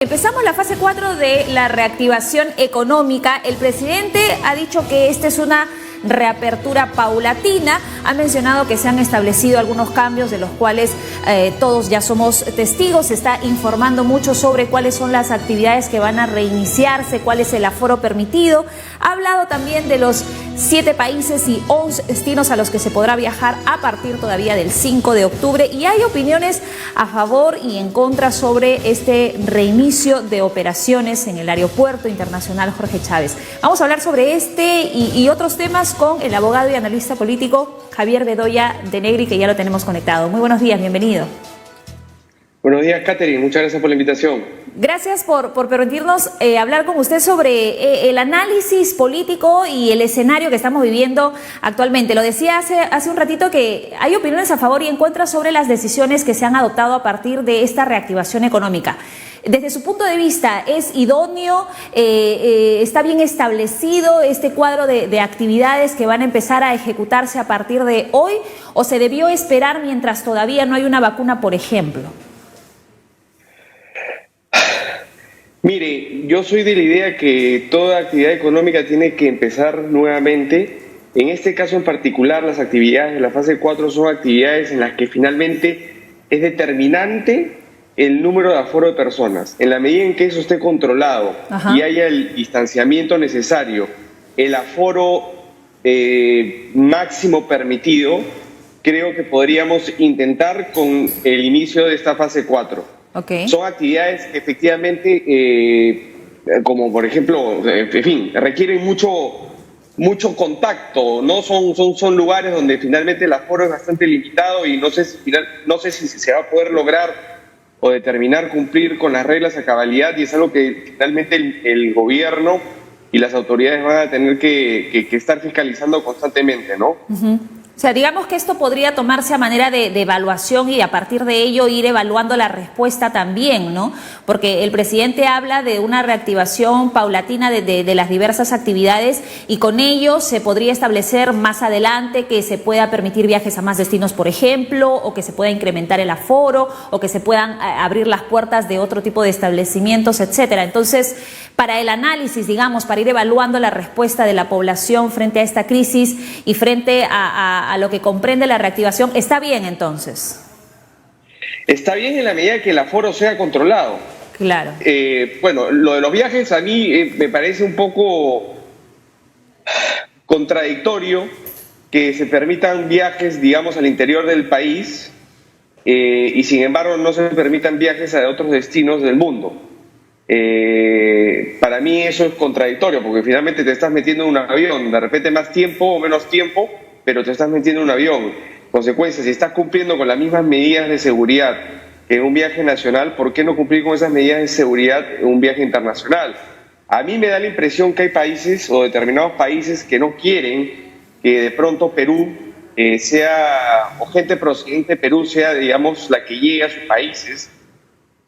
Empezamos la fase 4 de la reactivación económica. El presidente ha dicho que esta es una reapertura paulatina. Ha mencionado que se han establecido algunos cambios de los cuales todos ya somos testigos. Se está informando mucho sobre cuáles son las actividades que van a reiniciarse, cuál es el aforo permitido. Ha hablado también de los 7 países y 11 destinos a los que se podrá viajar a partir todavía del 5 de octubre. Y hay opiniones a favor y en contra sobre este reinicio de operaciones en el Aeropuerto Internacional Jorge Chávez. Vamos a hablar sobre este y otros temas con el abogado y analista político Javier Bedoya de Negri, que ya lo tenemos conectado. Muy buenos días, bienvenido. Buenos días, Catherine. Muchas gracias por la invitación. Gracias por permitirnos hablar con usted sobre el análisis político y el escenario que estamos viviendo actualmente. Lo decía hace un ratito que hay opiniones a favor y en contra sobre las decisiones que se han adoptado a partir de esta reactivación económica. Desde su punto de vista, ¿es idóneo, está bien establecido este cuadro de actividades que van a empezar a ejecutarse a partir de hoy o se debió esperar mientras todavía no hay una vacuna, por ejemplo? Mire, yo soy de la idea que toda actividad económica tiene que empezar nuevamente. En este caso en particular, las actividades de la fase 4 son actividades en las que finalmente es determinante el número de aforo de personas. En la medida en que eso esté controlado y haya el distanciamiento necesario, el aforo máximo permitido, creo que podríamos intentar con el inicio de esta fase 4. Okay. Son actividades que efectivamente, como por ejemplo, requieren mucho contacto, ¿no? Son lugares donde finalmente el aforo es bastante limitado y no sé si se va a poder lograr o determinar cumplir con las reglas a cabalidad, y es algo que finalmente el gobierno y las autoridades van a tener que estar fiscalizando constantemente, ¿no? O sea, digamos que esto podría tomarse a manera de evaluación y a partir de ello ir evaluando la respuesta también, ¿no? Porque el presidente habla de una reactivación paulatina de las diversas actividades y con ello se podría establecer más adelante que se pueda permitir viajes a más destinos, por ejemplo, o que se pueda incrementar el aforo, o que se puedan abrir las puertas de otro tipo de establecimientos, etcétera. Entonces, para el análisis, digamos, para ir evaluando la respuesta de la población frente a esta crisis y frente a lo que comprende la reactivación, ¿está bien entonces? Está bien en la medida que el aforo sea controlado. Claro. Bueno, lo de los viajes a mí me parece un poco contradictorio que se permitan viajes, digamos, al interior del país y sin embargo no se permitan viajes a otros destinos del mundo. Para mí eso es contradictorio porque finalmente te estás metiendo en un avión, de repente más tiempo o menos tiempo, pero te estás metiendo en un avión. Consecuencia, si estás cumpliendo con las mismas medidas de seguridad que en un viaje nacional, ¿por qué no cumplir con esas medidas de seguridad en un viaje internacional? A mí me da la impresión que hay países o determinados países que no quieren que de pronto Perú o gente procedente de Perú sea, digamos, la que llegue a sus países,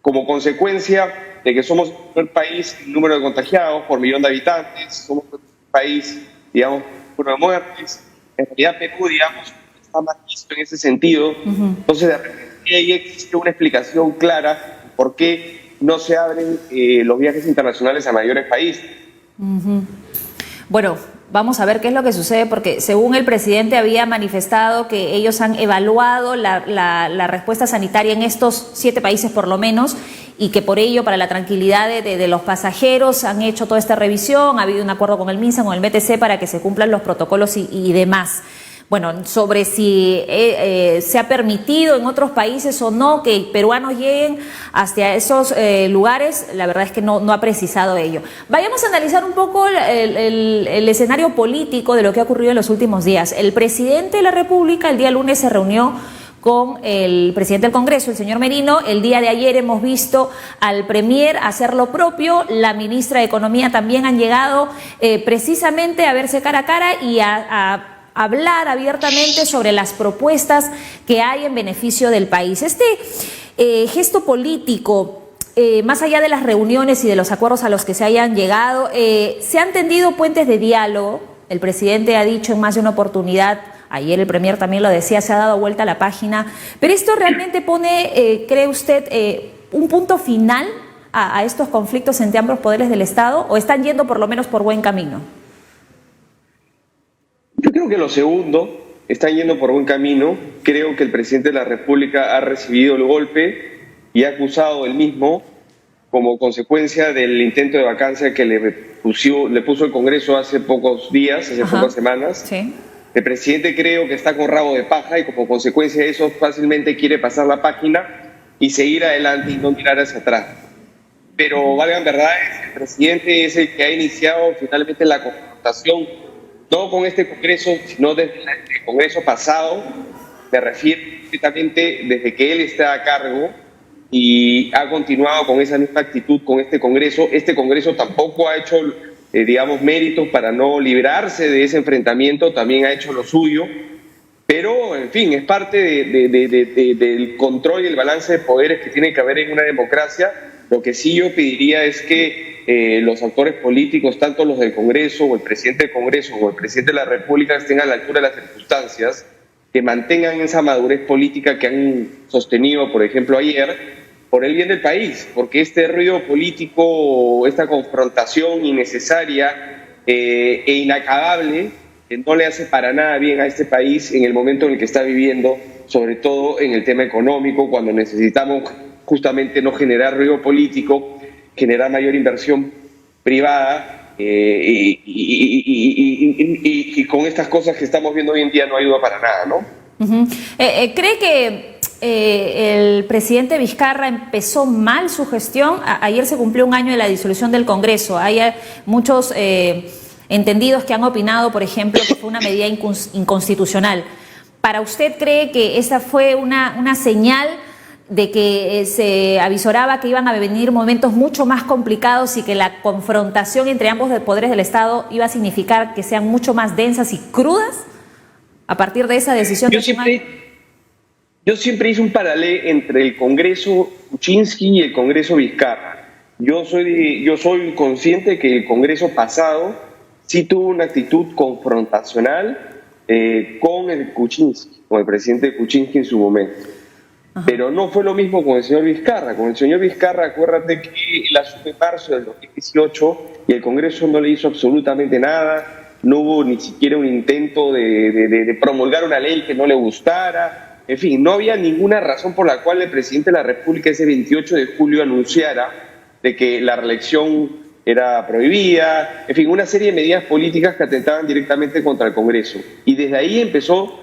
como consecuencia de que somos el país en número de contagiados por millón de habitantes, somos el país, digamos, por número de muertes. En realidad Perú, digamos, está más listo en ese sentido. Entonces, de repente ahí existe una explicación clara por qué no se abren los viajes internacionales a mayores países. Bueno, vamos a ver qué es lo que sucede, porque según el presidente había manifestado que ellos han evaluado la respuesta sanitaria en estos 7 países por lo menos, y que por ello, para la tranquilidad de los pasajeros, han hecho toda esta revisión, ha habido un acuerdo con el MINSA, con el BTC, para que se cumplan los protocolos y demás. Bueno, sobre si se ha permitido en otros países o no que peruanos lleguen hasta esos lugares, la verdad es que no ha precisado ello. Vayamos a analizar un poco el escenario político de lo que ha ocurrido en los últimos días. El presidente de la República el día lunes se reunió con el presidente del Congreso, el señor Merino. El día de ayer hemos visto al premier hacer lo propio, la ministra de Economía también han llegado precisamente a verse cara a cara y a hablar abiertamente sobre las propuestas que hay en beneficio del país. Este gesto político, más allá de las reuniones y de los acuerdos a los que se hayan llegado, se han tendido puentes de diálogo. El presidente ha dicho en más de una oportunidad, ayer el premier también lo decía, se ha dado vuelta a la página, pero esto realmente pone, ¿cree usted, un punto final a estos conflictos entre ambos poderes del Estado, o están yendo por lo menos por buen camino? Yo creo que lo segundo, están yendo por buen camino. Creo que el presidente de la República ha recibido el golpe y ha acusado él mismo como consecuencia del intento de vacancia que le puso el Congreso hace pocos días, hace pocas semanas. Sí. El presidente creo que está con rabo de paja y como consecuencia de eso fácilmente quiere pasar la página y seguir adelante y no mirar hacia atrás. Pero valgan verdades, el presidente es el que ha iniciado finalmente la confrontación, no con este Congreso, sino desde el Congreso pasado. Me refiero directamente desde que él está a cargo y ha continuado con esa misma actitud con este Congreso. Este Congreso tampoco ha hecho, digamos, méritos para no librarse de ese enfrentamiento, también ha hecho lo suyo, pero, en fin, es parte del control y el balance de poderes que tiene que haber en una democracia. Lo que sí yo pediría es que los actores políticos, tanto los del Congreso o el presidente del Congreso o el presidente de la República, estén a la altura de las circunstancias, que mantengan esa madurez política que han sostenido, por ejemplo, ayer, por el bien del país, porque este ruido político, esta confrontación innecesaria e inacabable, que no le hace para nada bien a este país en el momento en el que está viviendo, sobre todo en el tema económico, cuando necesitamos justamente no generar ruido político, generar mayor inversión privada, y con estas cosas que estamos viendo hoy en día no ayuda para nada, ¿no? ¿Cree que el presidente Vizcarra empezó mal su gestión? Ayer se cumplió un año de la disolución del Congreso. Hay muchos entendidos que han opinado, por ejemplo, que fue una medida inconstitucional. ¿Para usted cree que esa fue una señal de que se avisoraba que iban a venir momentos mucho más complicados y que la confrontación entre ambos poderes del Estado iba a significar que sean mucho más densas y crudas a partir de esa decisión? Yo siempre hice un paralelo entre el Congreso Kuczynski y el Congreso Vizcarra. Yo soy consciente que el Congreso pasado sí tuvo una actitud confrontacional con el Kuczynski, con el presidente Kuczynski en su momento. Ajá. Pero no fue lo mismo con el señor Vizcarra. Con el señor Vizcarra, acuérdate que él asume en marzo del 2018 y el Congreso no le hizo absolutamente nada, no hubo ni siquiera un intento de promulgar una ley que no le gustara. En fin, no había ninguna razón por la cual el presidente de la República ese 28 de julio anunciara de que la reelección era prohibida, en fin, una serie de medidas políticas que atentaban directamente contra el Congreso. Y desde ahí empezó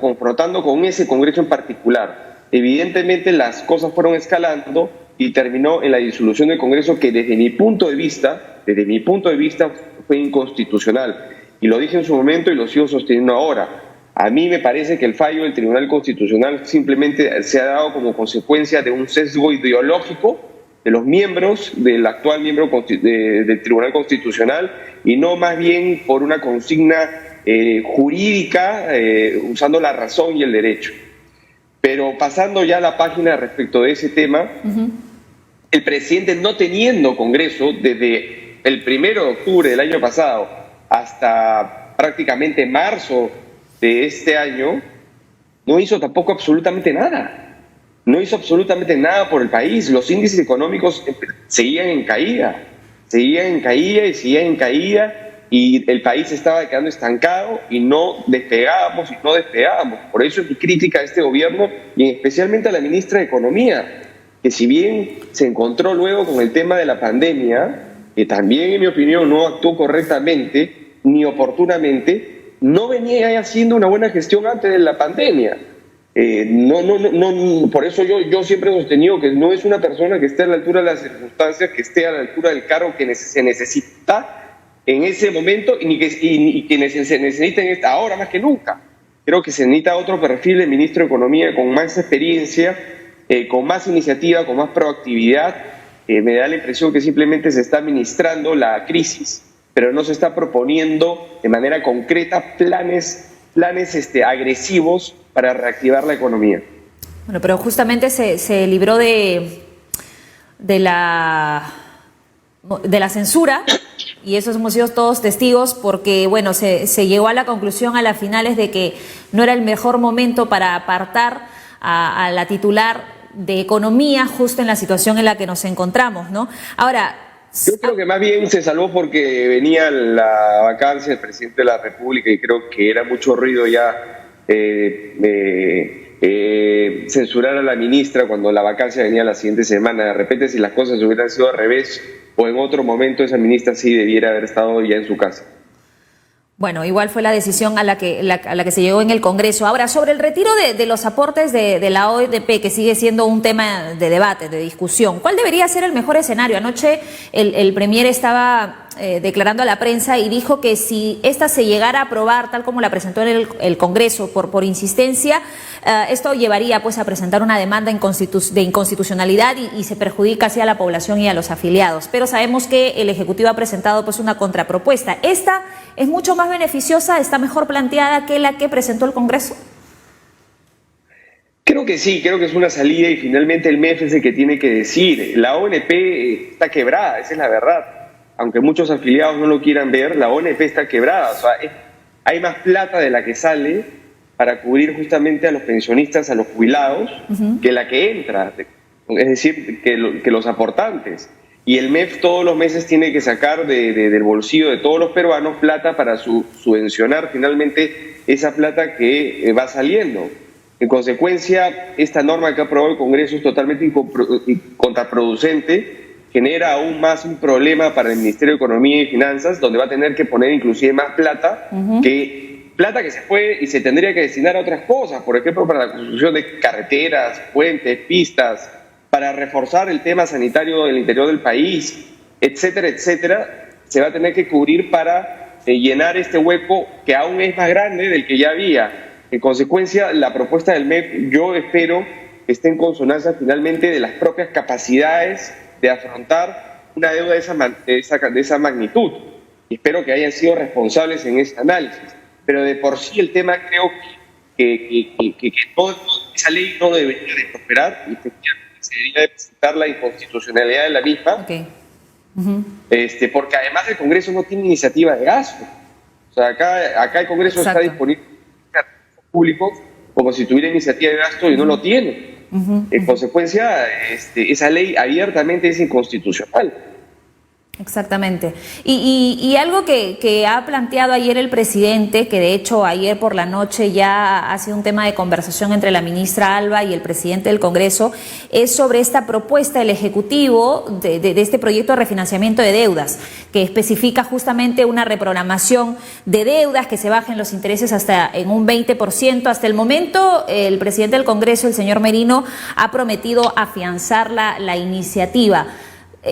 confrontando con ese Congreso en particular. Evidentemente las cosas fueron escalando y terminó en la disolución del Congreso que desde mi punto de vista fue inconstitucional. Y lo dije en su momento y lo sigo sosteniendo ahora. A mí me parece que el fallo del Tribunal Constitucional simplemente se ha dado como consecuencia de un sesgo ideológico de los miembros, del actual miembro del Tribunal Constitucional, y no más bien por una consigna jurídica usando la razón y el derecho. Pero pasando ya a la página respecto de ese tema, el presidente, no teniendo Congreso desde el 1 de octubre del año pasado hasta prácticamente marzo de este año, no hizo tampoco absolutamente nada. No hizo absolutamente nada por el país. Los índices económicos seguían en caída, y el país estaba quedando estancado y no despegábamos. Por eso es mi crítica a este gobierno y especialmente a la ministra de Economía, que si bien se encontró luego con el tema de la pandemia, que también en mi opinión no actuó correctamente ni oportunamente, no venía haciendo una buena gestión antes de la pandemia. Por eso yo siempre he sostenido que no es una persona que esté a la altura de las circunstancias, que esté a la altura del cargo que se necesita en ese momento y que se necesita ahora más que nunca. Creo que se necesita otro perfil de ministro de Economía con más experiencia, con más iniciativa, con más proactividad. Me da la impresión que simplemente se está administrando la crisis, pero no se está proponiendo de manera concreta planes agresivos para reactivar la economía. Bueno, pero justamente se libró de la censura, y eso hemos sido todos testigos, porque bueno, se llegó a la conclusión a las finales de que no era el mejor momento para apartar a la titular de Economía justo en la situación en la que nos encontramos, ¿no? Ahora, yo creo que más bien se salvó porque venía la vacancia del presidente de la República y creo que era mucho ruido ya censurar a la ministra cuando la vacancia venía la siguiente semana. De repente, si las cosas hubieran sido al revés o en otro momento, esa ministra sí debiera haber estado ya en su casa. Bueno, igual fue la decisión a la que se llegó en el Congreso. Ahora, sobre el retiro de los aportes de la ONP, que sigue siendo un tema de debate, de discusión, ¿cuál debería ser el mejor escenario? Anoche el Premier estaba declarando a la prensa y dijo que si esta se llegara a aprobar tal como la presentó en el Congreso por insistencia, esto llevaría pues a presentar una demanda de inconstitucionalidad y se perjudica así a la población y a los afiliados. Pero sabemos que el Ejecutivo ha presentado pues una contrapropuesta. ¿Esta es mucho más beneficiosa, está mejor planteada que la que presentó el Congreso? Creo que sí, creo que es una salida y finalmente el MEF es el que tiene que decir. La ONP está quebrada, esa es la verdad. Aunque muchos afiliados no lo quieran ver, la ONP está quebrada. O sea, hay más plata de la que sale para cubrir justamente a los pensionistas, a los jubilados, que la que entra, es decir, que los aportantes. Y el MEF todos los meses tiene que sacar del bolsillo de todos los peruanos plata para subvencionar finalmente esa plata que va saliendo. En consecuencia, esta norma que aprobó el Congreso es totalmente contraproducente, genera aún más un problema para el Ministerio de Economía y Finanzas, donde va a tener que poner inclusive más plata, plata que se puede y se tendría que destinar a otras cosas, por ejemplo, para la construcción de carreteras, puentes, pistas, para reforzar el tema sanitario del interior del país, etcétera, etcétera. Se va a tener que cubrir para llenar este hueco que aún es más grande del que ya había. En consecuencia, la propuesta del MEF, yo espero que esté en consonancia finalmente de las propias capacidades de afrontar una deuda de esa magnitud. Y espero que hayan sido responsables en ese análisis. Pero de por sí el tema creo que esa ley no debería de prosperar y efectivamente se debería de presentar la inconstitucionalidad de la misma. Okay. Porque además el Congreso no tiene iniciativa de gasto. O sea, acá el Congreso está disponible para recursos públicos como si tuviera iniciativa de gasto y no lo tiene. En consecuencia, esa ley abiertamente es inconstitucional. Exactamente. Y algo que ha planteado ayer el presidente, que de hecho ayer por la noche ya ha sido un tema de conversación entre la ministra Alba y el presidente del Congreso, es sobre esta propuesta del Ejecutivo de este proyecto de refinanciamiento de deudas, que especifica justamente una reprogramación de deudas, que se bajen los intereses hasta en un 20%. Hasta el momento, el presidente del Congreso, el señor Merino, ha prometido afianzar la iniciativa.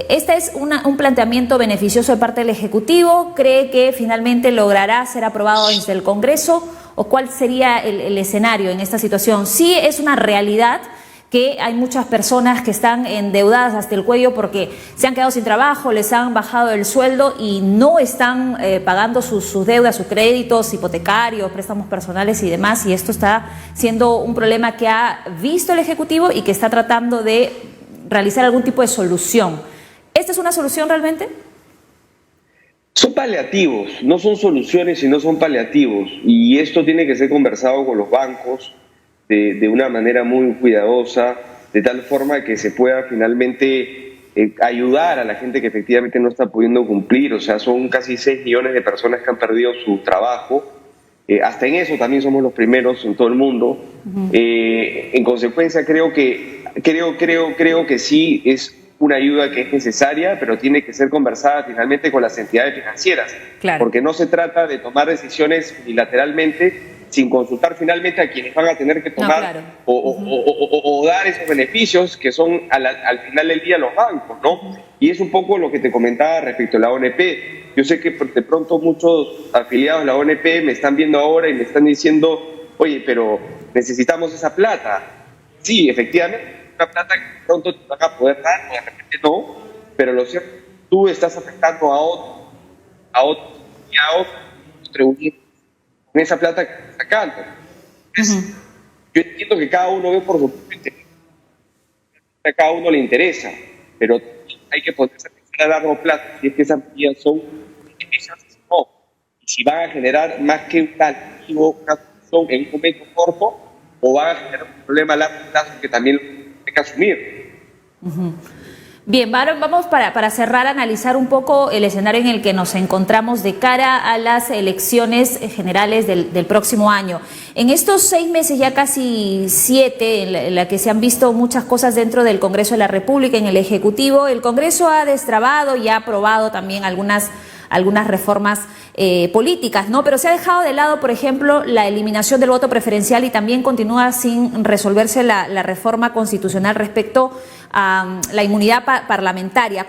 ¿Este es un planteamiento beneficioso de parte del Ejecutivo? ¿Cree que finalmente logrará ser aprobado desde el Congreso? ¿O cuál sería el escenario en esta situación? Sí, es una realidad que hay muchas personas que están endeudadas hasta el cuello porque se han quedado sin trabajo, les han bajado el sueldo y no están pagando sus deudas, sus créditos hipotecarios, préstamos personales y demás. Y esto está siendo un problema que ha visto el Ejecutivo y que está tratando de realizar algún tipo de solución. ¿Esta es una solución realmente? Son paliativos, no son soluciones, sino son paliativos. Y esto tiene que ser conversado con los bancos de una manera muy cuidadosa, de tal forma que se pueda finalmente ayudar a la gente que efectivamente no está pudiendo cumplir. O sea, son casi 6 millones de personas que han perdido su trabajo. Hasta en eso también somos los primeros en todo el mundo. En consecuencia, creo que sí es una ayuda que es necesaria, pero tiene que ser conversada finalmente con las entidades financieras. Claro. Porque no se trata de tomar decisiones unilateralmente sin consultar finalmente a quienes van a tener que tomar o dar esos beneficios que son al final del día los bancos, ¿no? Y es un poco lo que te comentaba respecto a la ONP. Yo sé que de pronto muchos afiliados de la ONP me están viendo ahora y me están diciendo, oye, pero necesitamos esa plata. Sí, efectivamente, una plata que de pronto te van a poder dar, o de repente no, pero lo cierto, tú estás afectando a otros contribuyentes con esa plata que estás sacando. Entonces, yo entiendo que cada uno ve por su propio interés, a cada uno le interesa, pero hay que ponerse a pensar a largo plazo si es que esas medidas son beneficiosas o no, y si van a generar más que un activo, una solución en un momento corto, o van a generar un problema a largo plazo que también hay que asumir. Bien, vamos para cerrar a analizar un poco el escenario en el que nos encontramos de cara a las elecciones generales del próximo año. En estos 6 meses, ya casi 7, en la que se han visto muchas cosas dentro del Congreso de la República, en el Ejecutivo, el Congreso ha destrabado y ha aprobado también algunas reformas políticas, ¿no? Pero se ha dejado de lado, por ejemplo, la eliminación del voto preferencial y también continúa sin resolverse la reforma constitucional respecto a la inmunidad parlamentaria.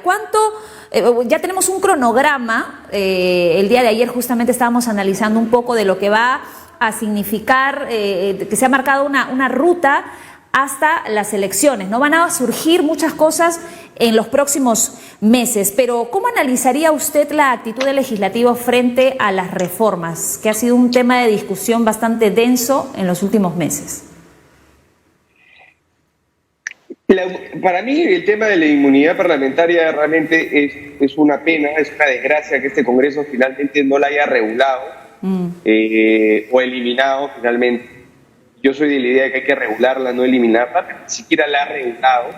Ya tenemos un cronograma, el día de ayer justamente estábamos analizando un poco de lo que va a significar, que se ha marcado una ruta hasta las elecciones, ¿no? Van a surgir muchas cosas en los próximos meses, pero ¿cómo analizaría usted la actitud del legislativo frente a las reformas, que ha sido un tema de discusión bastante denso en los últimos meses? Para mí el tema de la inmunidad parlamentaria realmente es una pena, es una desgracia que este Congreso finalmente no la haya regulado o eliminado finalmente. Yo soy de la idea de que hay que regularla, no eliminarla, pero ni siquiera la ha regulado.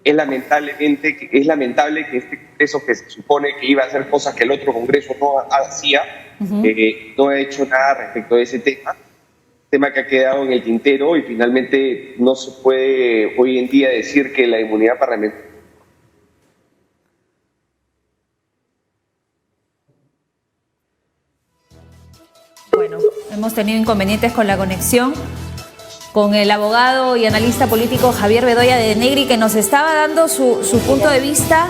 Es lamentable que este Congreso, que se supone que iba a hacer cosas que el otro Congreso no hacía, no ha hecho nada respecto a ese tema que ha quedado en el tintero, y finalmente no se puede hoy en día decir que la inmunidad parlamentaria. Bueno, hemos tenido inconvenientes con la conexión con el abogado y analista político Javier Bedoya de Negri, que nos estaba dando su punto de vista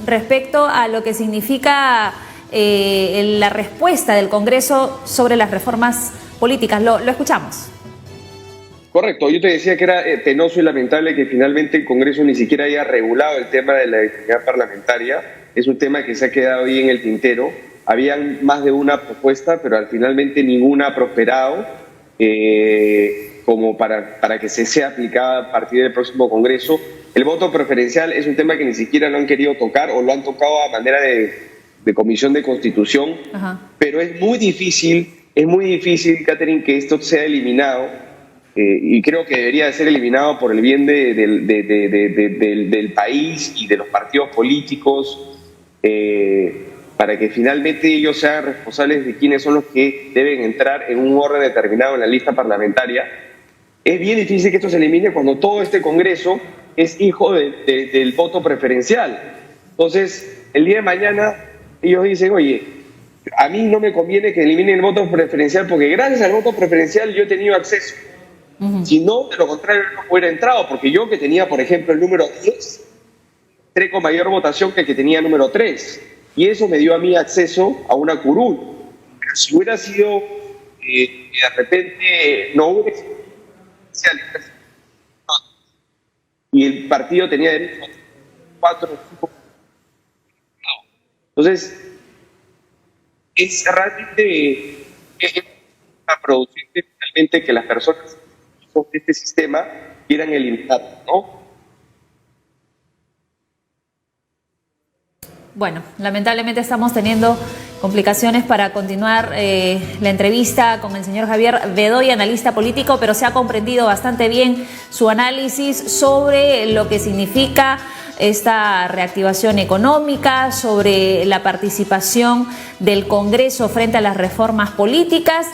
respecto a lo que significa la respuesta del Congreso sobre las reformas políticas. Lo escuchamos. Correcto, yo te decía que era penoso y lamentable que finalmente el Congreso ni siquiera haya regulado el tema de la inmunidad parlamentaria. Es un tema que se ha quedado ahí en el tintero. Habían más de una propuesta, pero finalmente ninguna ha prosperado como para que se sea aplicada a partir del próximo Congreso. El voto preferencial es un tema que ni siquiera lo han querido tocar, o lo han tocado a manera de comisión de constitución. Pero es muy difícil, Catherine, que esto sea eliminado, y creo que debería de ser eliminado por el bien del país y de los partidos políticos, para que finalmente ellos sean responsables de quiénes son los que deben entrar en un orden determinado en la lista parlamentaria. Es bien difícil que esto se elimine cuando todo este Congreso es hijo del voto preferencial. Entonces, el día de mañana ellos dicen, oye, a mí no me conviene que eliminen el voto preferencial porque gracias al voto preferencial yo he tenido acceso. Si no, de lo contrario, no hubiera entrado, porque yo, que tenía, por ejemplo, el número 10, entré con mayor votación que el que tenía el número 3. Y eso me dio a mí acceso a una curul. Pero si hubiera sido de repente no hubiera sido y el partido tenía derecho a 4 o 5. Entonces, es realmente a producir finalmente que las personas de este sistema quieran eliminarlo, ¿no? Bueno, lamentablemente estamos teniendo complicaciones para continuar la entrevista con el señor Javier Bedoya, analista político, pero se ha comprendido bastante bien su análisis sobre lo que significa esta reactivación económica, sobre la participación del Congreso frente a las reformas políticas.